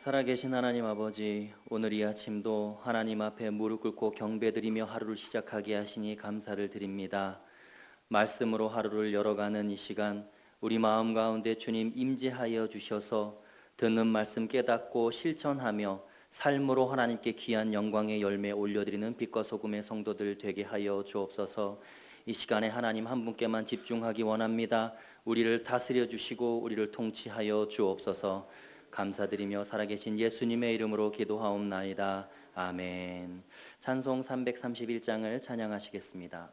살아계신 하나님 아버지, 오늘 이 아침도 하나님 앞에 무릎 꿇고 경배드리며 하루를 시작하게 하시니 감사를 드립니다. 말씀으로 하루를 열어가는 이 시간, 우리 마음 가운데 주님 임재하여 주셔서 듣는 말씀 깨닫고 실천하며 삶으로 하나님께 귀한 영광의 열매 올려드리는 빛과 소금의 성도들 되게 하여 주옵소서. 이 시간에 하나님 한 분께만 집중하기 원합니다. 우리를 다스려 주시고 우리를 통치하여 주옵소서. 감사드리며 살아계신 예수님의 이름으로 기도하옵나이다. 아멘. 찬송 331장을 찬양하시겠습니다.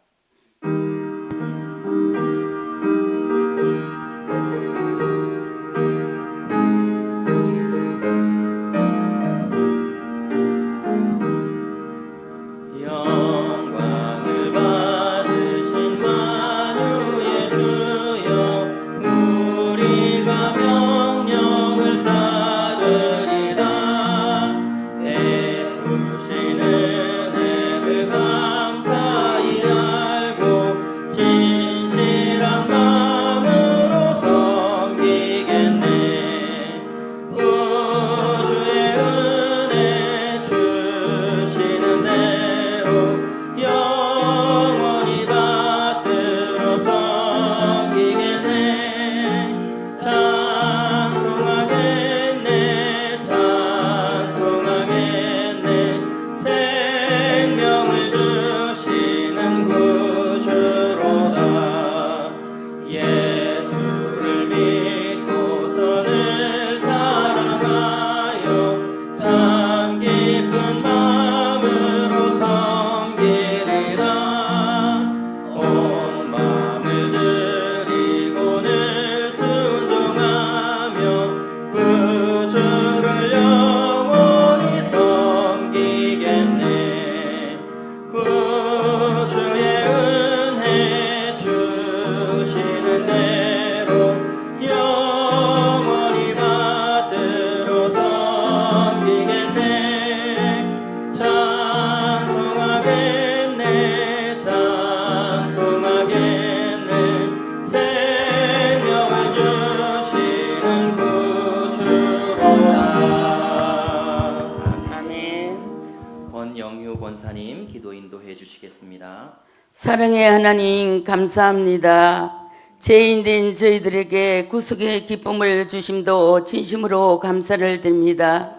권사님 기도 인도해 주시겠습니다. 사랑의 하나님 감사합니다. 죄인된 저희들에게 구속의 기쁨을 주심도 진심으로 감사를 드립니다.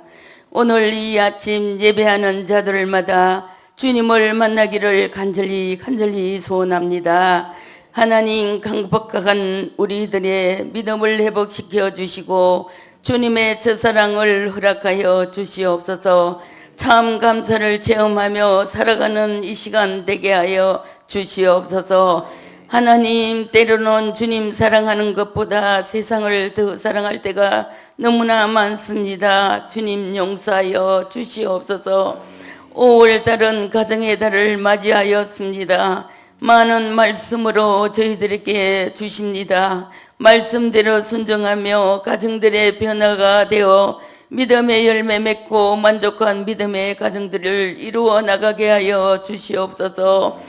오늘 이 아침 예배하는 자들마다 주님을 만나기를 간절히 소원합니다. 하나님, 강복한 우리들의 믿음을 회복시켜 주시고 주님의 첫사랑을 허락하여 주시옵소서. 참 감사를 체험하며 살아가는 이 시간 되게 하여 주시옵소서. 하나님, 때로는 주님 사랑하는 것보다 세상을 더 사랑할 때가 너무나 많습니다. 주님 용서하여 주시옵소서. 5월달은 가정의 달을 맞이하였습니다. 많은 말씀으로 저희들에게 주십니다. 말씀대로 순종하며 가정들의 변화가 되어 믿음의 열매 맺고 만족한 믿음의 가정들을 이루어 나가게 하여 주시옵소서.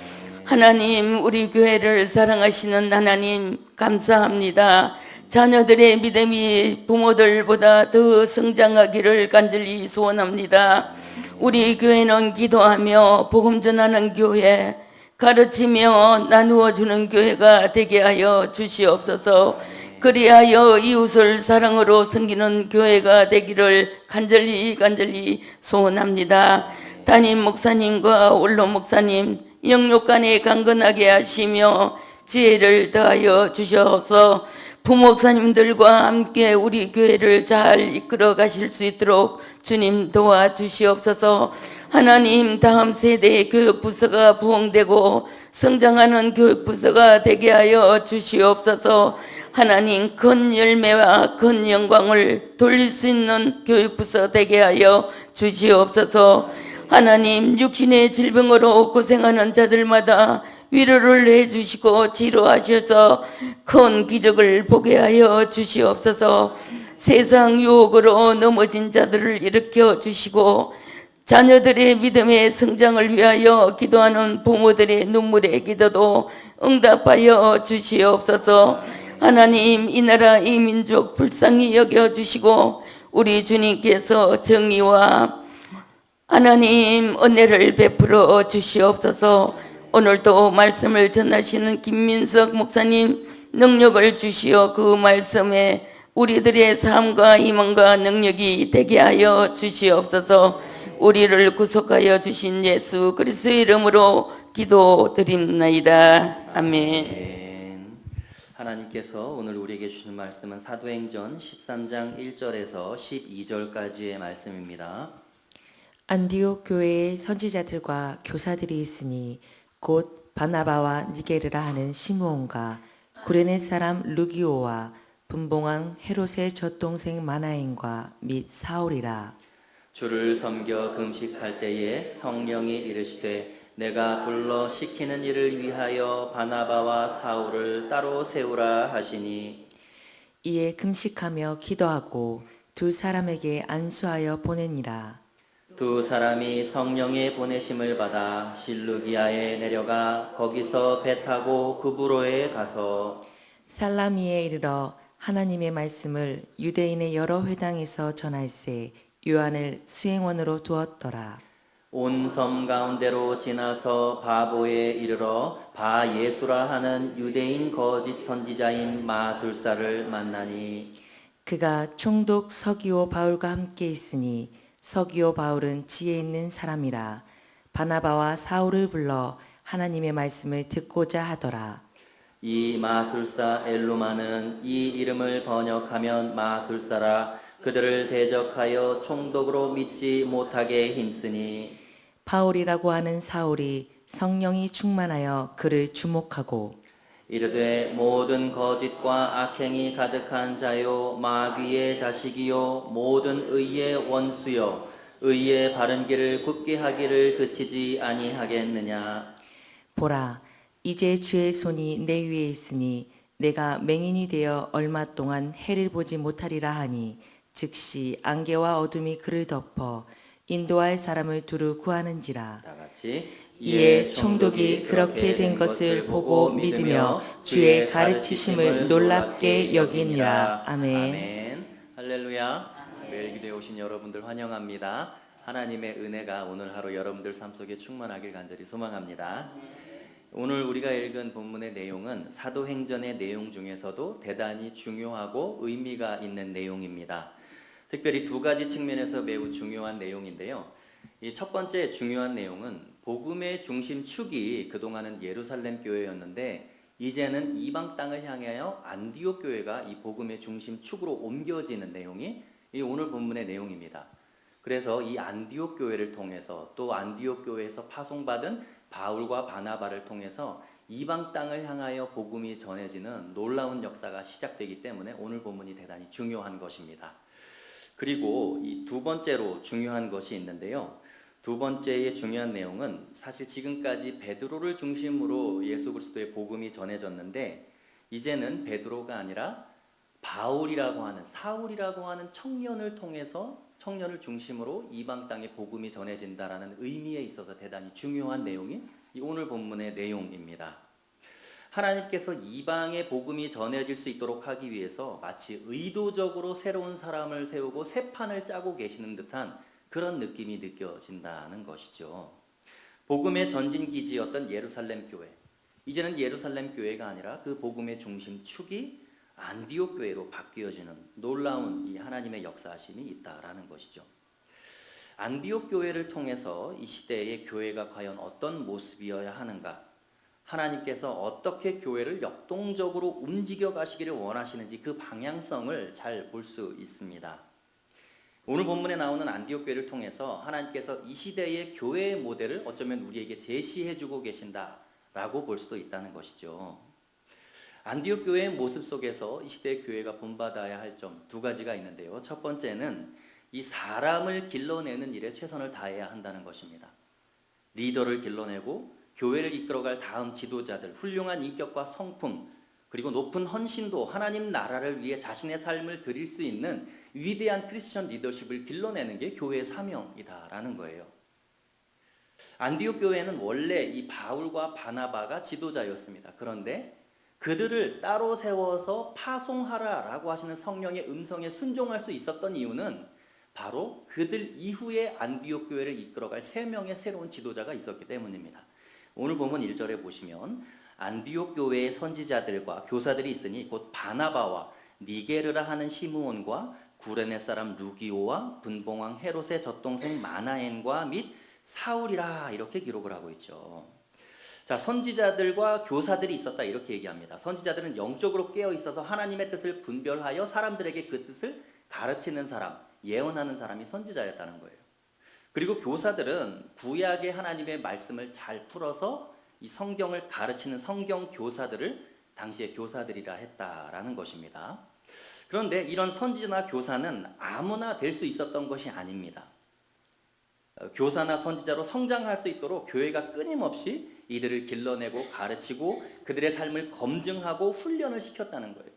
하나님, 우리 교회를 사랑하시는 하나님 감사합니다. 자녀들의 믿음이 부모들보다 더 성장하기를 간절히 소원합니다. 우리 교회는 기도하며 복음 전하는 교회, 가르치며 나누어 주는 교회가 되게 하여 주시옵소서. 그리하여 이웃을 사랑으로 섬기는 교회가 되기를 간절히 소원합니다. 담임 목사님과 원로 목사님 영육간에 강건하게 하시며 지혜를 더하여 주셔서 부목사님들과 함께 우리 교회를 잘 이끌어 가실 수 있도록 주님 도와주시옵소서. 하나님, 다음 세대의 교육부서가 부흥되고 성장하는 교육부서가 되게 하여 주시옵소서. 하나님, 큰 열매와 큰 영광을 돌릴 수 있는 교육부서 되게 하여 주시옵소서. 하나님, 육신의 질병으로 고생하는 자들마다 위로를 해주시고 치료하셔서 큰 기적을 보게 하여 주시옵소서. 세상 유혹으로 넘어진 자들을 일으켜 주시고 자녀들의 믿음의 성장을 위하여 기도하는 부모들의 눈물의 기도도 응답하여 주시옵소서. 하나님, 이 나라 이 민족 불쌍히 여겨주시고 우리 주님께서 정의와 하나님 은혜를 베풀어 주시옵소서. 오늘도 말씀을 전하시는 김민석 목사님 능력을 주시어 그 말씀에 우리들의 삶과 희망과 능력이 되게 하여 주시옵소서. 우리를 구속하여 주신 예수 그리스도의 이름으로 기도드립나이다. 아멘. 아멘. 하나님께서 오늘 우리에게 주신 말씀은 사도행전 13장 1절에서 12절까지의 말씀입니다. 안디옥 교회에 선지자들과 교사들이 있으니 곧 바나바와 니게르라 하는 시므온과 구레네 사람 루기오와 분봉왕 헤롯의 젖동생 마나엔과 및 사울이라. 주를 섬겨 금식할 때에 성령이 이르시되 내가 불러 시키는 일을 위하여 바나바와 사울을 따로 세우라 하시니 이에 금식하며 기도하고 두 사람에게 안수하여 보내니라. 두 사람이 성령의 보내심을 받아 실루기아에 내려가 거기서 배 타고 구브로에 가서 살라미에 이르러 하나님의 말씀을 유대인의 여러 회당에서 전할세 요한을 수행원으로 두었더라. 온 섬 가운데로 지나서 바보에 이르러 바 예수라 하는 유대인 거짓 선지자인 마술사를 만나니 그가 총독 서기오 바울과 함께 있으니 서기오 바울은 지혜 있는 사람이라. 바나바와 사울을 불러 하나님의 말씀을 듣고자 하더라. 이 마술사 엘루마는 이 이름을 번역하면 마술사라 그들을 대적하여 총독으로 믿지 못하게 힘쓰니 바울이라고 하는 사울이 성령이 충만하여 그를 주목하고 이르되 모든 거짓과 악행이 가득한 자요 마귀의 자식이요 모든 의의 원수요 의의 바른 길을 굳게 하기를 그치지 아니하겠느냐. 보라, 이제 주의 손이 내 위에 있으니 내가 맹인이 되어 얼마 동안 해를 보지 못하리라 하니 즉시 안개와 어둠이 그를 덮어 인도할 사람을 두루 구하는지라. 다 같이 이에 총독이 그렇게 된 것을 보고 믿으며 주의 가르치심을 놀랍게 여기니라. 아멘. 할렐루야. 매일 기도에 오신 여러분들 환영합니다. 하나님의 은혜가 오늘 하루 여러분들 삶 속에 충만하길 간절히 소망합니다. 오늘 우리가 읽은 본문의 내용은 사도행전의 내용 중에서도 대단히 중요하고 의미가 있는 내용입니다. 특별히 두 가지 측면에서 매우 중요한 내용인데요. 이 첫 번째 중요한 내용은 복음의 중심축이 그동안은 예루살렘 교회였는데 이제는 이방 땅을 향하여 안디옥 교회가 이 복음의 중심축으로 옮겨지는 내용이 이 오늘 본문의 내용입니다. 그래서 이 안디옥 교회를 통해서 또 안디옥 교회에서 파송받은 바울과 바나바를 통해서 이방 땅을 향하여 복음이 전해지는 놀라운 역사가 시작되기 때문에 오늘 본문이 대단히 중요한 것입니다. 그리고 이 두 번째로 중요한 것이 있는데요. 두 번째의 중요한 내용은 사실 지금까지 베드로를 중심으로 예수 그리스도의 복음이 전해졌는데 이제는 베드로가 아니라 바울이라고 하는 사울이라고 하는 청년을 통해서 청년을 중심으로 이방 땅에 복음이 전해진다라는 의미에 있어서 대단히 중요한 내용이 이 오늘 본문의 내용입니다. 하나님께서 이방의 복음이 전해질 수 있도록 하기 위해서 마치 의도적으로 새로운 사람을 세우고 새 판을 짜고 계시는 듯한 그런 느낌이 느껴진다는 것이죠. 복음의 전진기지였던 예루살렘 교회, 이제는 예루살렘 교회가 아니라 그 복음의 중심축이 안디옥 교회로 바뀌어지는 놀라운 이 하나님의 역사하심이 있다라는 것이죠. 안디옥 교회를 통해서 이 시대의 교회가 과연 어떤 모습이어야 하는가, 하나님께서 어떻게 교회를 역동적으로 움직여 가시기를 원하시는지 그 방향성을 잘 볼 수 있습니다. 오늘 본문에 나오는 안디옥 교회를 통해서 하나님께서 이 시대의 교회의 모델을 어쩌면 우리에게 제시해주고 계신다라고 볼 수도 있다는 것이죠. 안디옥 교회의 모습 속에서 이 시대의 교회가 본받아야 할 점 두 가지가 있는데요. 첫 번째는 이 사람을 길러내는 일에 최선을 다해야 한다는 것입니다. 리더를 길러내고 교회를 이끌어갈 다음 지도자들, 훌륭한 인격과 성품, 그리고 높은 헌신도 하나님 나라를 위해 자신의 삶을 드릴 수 있는 위대한 크리스천 리더십을 길러내는 게 교회의 사명이다라는 거예요. 안디옥 교회는 원래 이 바울과 바나바가 지도자였습니다. 그런데 그들을 따로 세워서 파송하라라고 하시는 성령의 음성에 순종할 수 있었던 이유는 바로 그들 이후에 안디옥 교회를 이끌어갈 3명의 새로운 지도자가 있었기 때문입니다. 오늘 본문 1절에 보시면 안디옥 교회의 선지자들과 교사들이 있으니 곧 바나바와 니게르라 하는 시므온과 구레네 사람 루기오와 분봉왕 헤롯의 젖동생 마나엔과 및 사울이라 이렇게 기록을 하고 있죠. 자, 선지자들과 교사들이 있었다 이렇게 얘기합니다. 선지자들은 영적으로 깨어 있어서 하나님의 뜻을 분별하여 사람들에게 그 뜻을 가르치는 사람, 예언하는 사람이 선지자였다는 거예요. 그리고 교사들은 구약의 하나님의 말씀을 잘 풀어서 이 성경을 가르치는 성경 교사들을 당시에 교사들이라 했다라는 것입니다. 그런데 이런 선지자나 교사는 아무나 될 수 있었던 것이 아닙니다. 교사나 선지자로 성장할 수 있도록 교회가 끊임없이 이들을 길러내고 가르치고 그들의 삶을 검증하고 훈련을 시켰다는 거예요.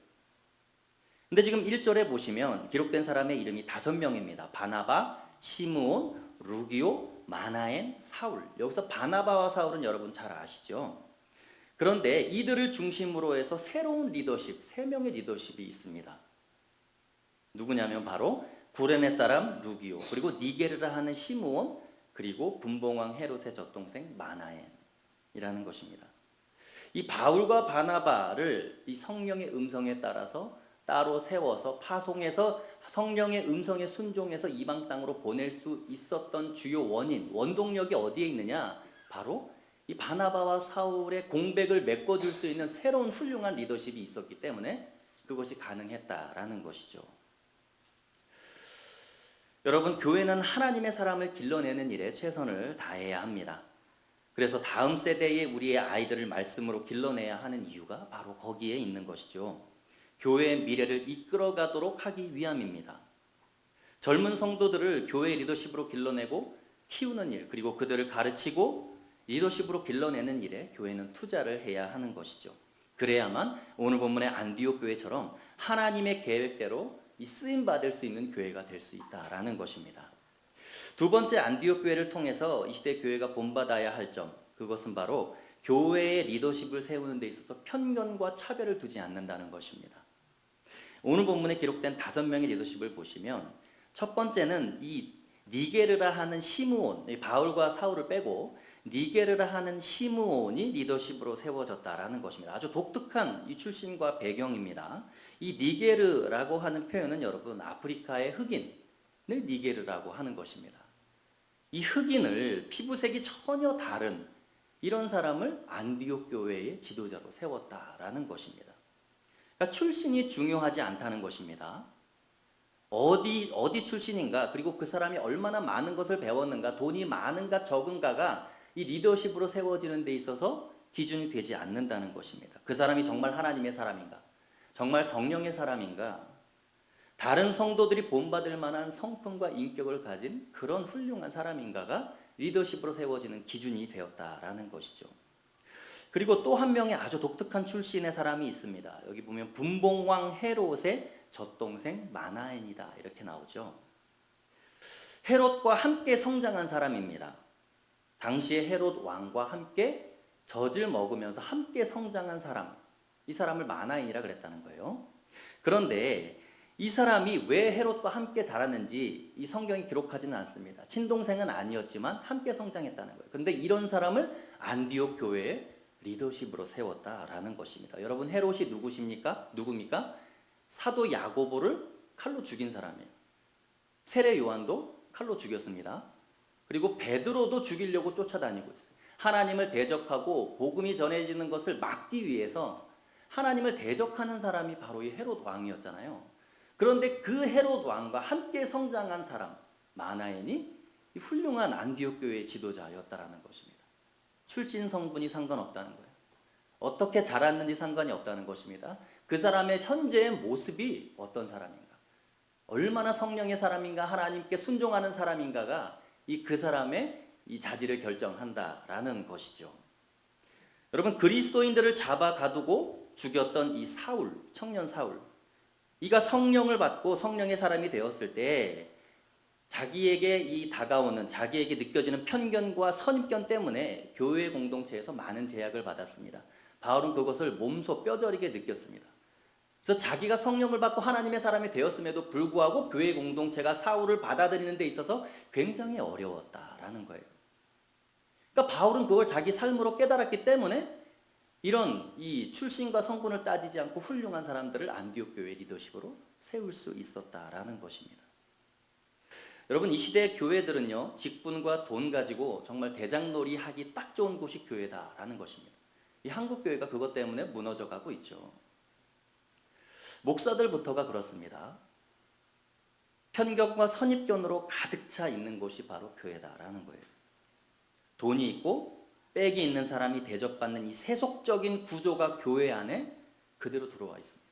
근데 지금 1절에 보시면 기록된 사람의 이름이 5명입니다. 바나바, 시므온, 루기오, 마나엔, 사울. 여기서 바나바와 사울은 여러분 잘 아시죠? 그런데 이들을 중심으로 해서 새로운 리더십, 3명의 리더십이 있습니다. 누구냐면 바로 구레네 사람 루기오, 그리고 니게르라 하는 시므온, 그리고 분봉왕 헤롯의 젖동생 마나엔이라는 것입니다. 이 바울과 바나바를 이 성령의 음성에 따라서 따로 세워서 파송해서 성령의 음성에 순종해서 이방 땅으로 보낼 수 있었던 주요 원동력이 어디에 있느냐? 바로 이 바나바와 사울의 공백을 메꿔줄 수 있는 새로운 훌륭한 리더십이 있었기 때문에 그것이 가능했다라는 것이죠. 여러분, 교회는 하나님의 사람을 길러내는 일에 최선을 다해야 합니다. 그래서 다음 세대의 우리의 아이들을 말씀으로 길러내야 하는 이유가 바로 거기에 있는 것이죠. 교회의 미래를 이끌어가도록 하기 위함입니다. 젊은 성도들을 교회의 리더십으로 길러내고 키우는 일, 그리고 그들을 가르치고 리더십으로 길러내는 일에 교회는 투자를 해야 하는 것이죠. 그래야만 오늘 본문의 안디옥 교회처럼 하나님의 계획대로 이 쓰임받을 수 있는 교회가 될 수 있다라는 것입니다. 두 번째, 안디옥 교회를 통해서 이 시대 교회가 본받아야 할 점, 그것은 바로 교회의 리더십을 세우는 데 있어서 편견과 차별을 두지 않는다는 것입니다. 오늘 본문에 기록된 5명의 리더십을 보시면 첫 번째는 이 니게르라 하는 시므온, 바울과 사울을 빼고 니게르라 하는 시므온이 리더십으로 세워졌다라는 것입니다. 아주 독특한 이 출신과 배경입니다. 이 니게르라고 하는 표현은 여러분 아프리카의 흑인을 니게르라고 하는 것입니다. 이 흑인을 피부색이 전혀 다른 이런 사람을 안디옥 교회의 지도자로 세웠다라는 것입니다. 그러니까 출신이 중요하지 않다는 것입니다. 어디 출신인가, 그리고 그 사람이 얼마나 많은 것을 배웠는가, 돈이 많은가 적은가가 이 리더십으로 세워지는 데 있어서 기준이 되지 않는다는 것입니다. 그 사람이 정말 하나님의 사람인가, 정말 성령의 사람인가, 다른 성도들이 본받을 만한 성품과 인격을 가진 그런 훌륭한 사람인가가 리더십으로 세워지는 기준이 되었다라는 것이죠. 그리고 또 한 명의 아주 독특한 출신의 사람이 있습니다. 여기 보면 분봉왕 헤롯의 젖동생 마나엔이다 이렇게 나오죠. 헤롯과 함께 성장한 사람입니다. 당시에 헤롯 왕과 함께 젖을 먹으면서 함께 성장한 사람, 이 사람을 마나엔이라 그랬다는 거예요. 그런데 이 사람이 왜 헤롯과 함께 자랐는지 이 성경이 기록하지는 않습니다. 친동생은 아니었지만 함께 성장했다는 거예요. 그런데 이런 사람을 안디옥 교회의 리더십으로 세웠다라는 것입니다. 여러분, 헤롯이 누굽니까? 사도 야고보를 칼로 죽인 사람이에요. 세례 요한도 칼로 죽였습니다. 그리고 베드로도 죽이려고 쫓아다니고 있어요. 하나님을 대적하고 복음이 전해지는 것을 막기 위해서 하나님을 대적하는 사람이 바로 이 헤롯 왕이었잖아요. 그런데 그 헤롯 왕과 함께 성장한 사람 마나엔이 이 훌륭한 안디옥 교회의 지도자였다라는 것입니다. 출신 성분이 상관없다는 거예요. 어떻게 자랐는지 상관이 없다는 것입니다. 그 사람의 현재의 모습이 어떤 사람인가, 얼마나 성령의 사람인가, 하나님께 순종하는 사람인가가 그 사람의 이 자질을 결정한다라는 것이죠. 여러분, 그리스도인들을 잡아 가두고 죽였던 이 사울, 청년 사울, 이가 성령을 받고 성령의 사람이 되었을 때 자기에게 이 다가오는, 자기에게 느껴지는 편견과 선입견 때문에 교회 공동체에서 많은 제약을 받았습니다. 바울은 그것을 몸소 뼈저리게 느꼈습니다. 그래서 자기가 성령을 받고 하나님의 사람이 되었음에도 불구하고 교회 공동체가 사울을 받아들이는 데 있어서 굉장히 어려웠다라는 거예요. 그러니까 바울은 그걸 자기 삶으로 깨달았기 때문에 이런 이 출신과 성분을 따지지 않고 훌륭한 사람들을 안디옥 교회 리더십으로 세울 수 있었다라는 것입니다. 여러분, 이 시대의 교회들은요, 직분과 돈 가지고 정말 대장놀이 하기 딱 좋은 곳이 교회다라는 것입니다. 이 한국 교회가 그것 때문에 무너져 가고 있죠. 목사들부터가 그렇습니다. 편견과 선입견으로 가득 차 있는 곳이 바로 교회다라는 거예요. 돈이 있고 빽이 있는 사람이 대접받는 이 세속적인 구조가 교회 안에 그대로 들어와 있습니다.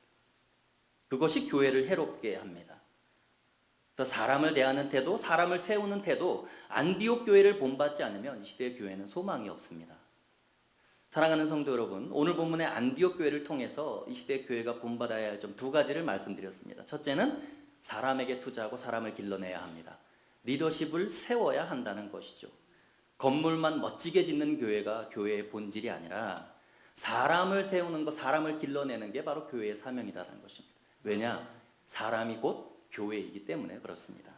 그것이 교회를 해롭게 합니다. 그래서 사람을 대하는 태도, 사람을 세우는 태도, 안디옥 교회를 본받지 않으면 이 시대의 교회는 소망이 없습니다. 사랑하는 성도 여러분, 오늘 본문의 안디옥 교회를 통해서 이 시대의 교회가 본받아야 할 점 두 가지를 말씀드렸습니다. 첫째는 사람에게 투자하고 사람을 길러내야 합니다. 리더십을 세워야 한다는 것이죠. 건물만 멋지게 짓는 교회가 교회의 본질이 아니라 사람을 세우는 것, 사람을 길러내는 게 바로 교회의 사명이라는 것입니다. 왜냐? 사람이 곧 교회이기 때문에 그렇습니다.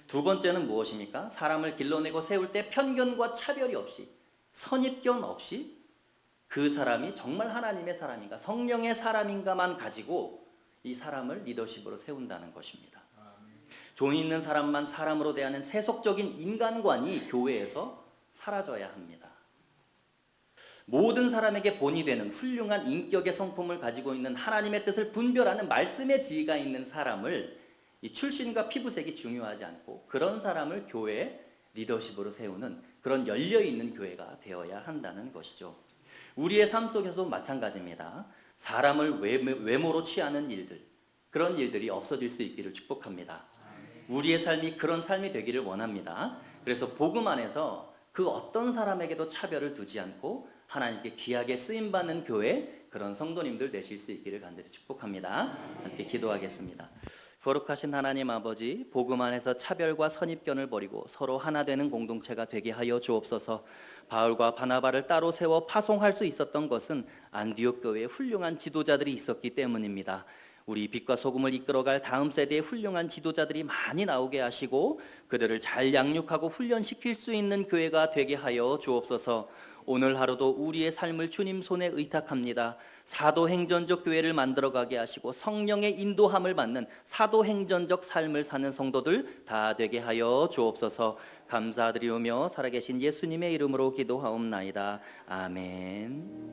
두 번째는 무엇입니까? 사람을 길러내고 세울 때 편견과 차별이 없이, 선입견 없이 그 사람이 정말 하나님의 사람인가, 성령의 사람인가만 가지고 이 사람을 리더십으로 세운다는 것입니다. 돈 있는 사람만 사람으로 대하는 세속적인 인간관이 교회에서 사라져야 합니다. 모든 사람에게 본이 되는 훌륭한 인격의 성품을 가지고 있는 하나님의 뜻을 분별하는 말씀의 지혜가 있는 사람을, 이 출신과 피부색이 중요하지 않고 그런 사람을 교회의 리더십으로 세우는 그런 열려있는 교회가 되어야 한다는 것이죠. 우리의 삶 속에서도 마찬가지입니다. 사람을 외모로 취하는 일들, 그런 일들이 없어질 수 있기를 축복합니다. 우리의 삶이 그런 삶이 되기를 원합니다. 그래서 복음 안에서 그 어떤 사람에게도 차별을 두지 않고 하나님께 귀하게 쓰임받는 교회, 그런 성도님들 되실 수 있기를 간절히 축복합니다. 함께 기도하겠습니다. 거룩하신 하나님 아버지, 복음 안에서 차별과 선입견을 버리고 서로 하나 되는 공동체가 되게 하여 주옵소서. 바울과 바나바를 따로 세워 파송할 수 있었던 것은 안디옥 교회에 훌륭한 지도자들이 있었기 때문입니다. 우리 빛과 소금을 이끌어갈 다음 세대의 훌륭한 지도자들이 많이 나오게 하시고 그들을 잘 양육하고 훈련시킬 수 있는 교회가 되게 하여 주옵소서. 오늘 하루도 우리의 삶을 주님 손에 의탁합니다. 사도행전적 교회를 만들어가게 하시고 성령의 인도함을 받는 사도행전적 삶을 사는 성도들 다 되게 하여 주옵소서. 감사드리오며 살아계신 예수님의 이름으로 기도하옵나이다. 아멘.